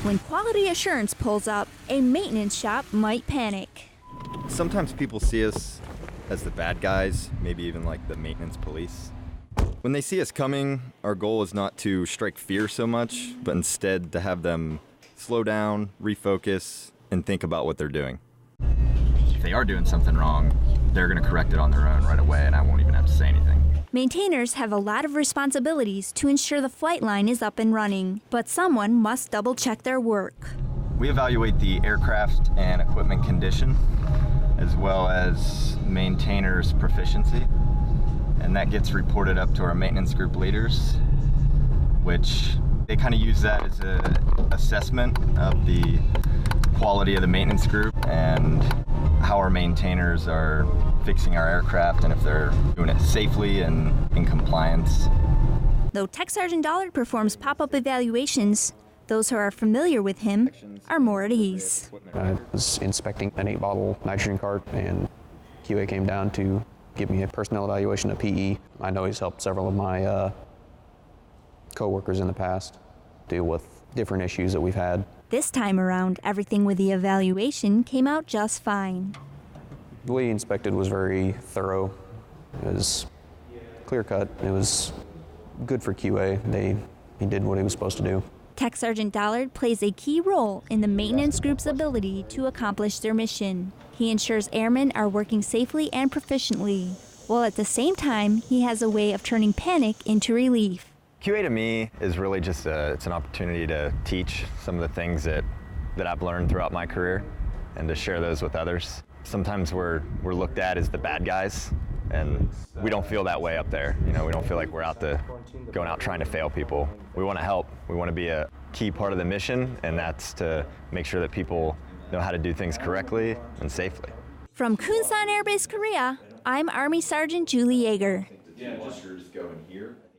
When quality assurance pulls up, a maintenance shop might panic. Sometimes people see us as the bad guys, maybe even like the maintenance police. When they see us coming, our goal is not to strike fear so much, but instead to have them slow down, refocus, and think about what they're doing. If they are doing something wrong, they're going to correct it on their own right away, and I won't even have to say anything. Maintainers have a lot of responsibilities to ensure the flight line is up and running, but someone must double-check their work. We evaluate the aircraft and equipment condition, as well as maintainers' proficiency, and that gets reported up to our maintenance group leaders, which they kind of use that as an assessment of the quality of the maintenance group and how our maintainers are fixing our aircraft and if they're doing it safely and in compliance. Though Tech Sergeant Dollard performs pop-up evaluations, those who are familiar with him are more at ease. I was inspecting an 8-bottle nitrogen cart, and QA came down to give me a personnel evaluation of PE. I know he's helped several of my co-workers in the past deal with different issues that we've had. This time around, everything with the evaluation came out just fine. The way he inspected was very thorough. It was clear-cut. It was good for QA. He did what he was supposed to do. Tech Sergeant Dollard plays a key role in the maintenance group's ability to accomplish their mission. He ensures airmen are working safely and proficiently, while at the same time, he has a way of turning panic into relief. QA to me is really just it's an opportunity to teach some of the things that I've learned throughout my career and to share those with others. Sometimes we're looked at as the bad guys, and we don't feel that way up there. You know, we don't feel like we're going out trying to fail people. We want to help. We want to be a key part of the mission, and that's to make sure that people know how to do things correctly and safely. From Kunsan Air Base, Korea, I'm Army Sergeant Julie Jaeger.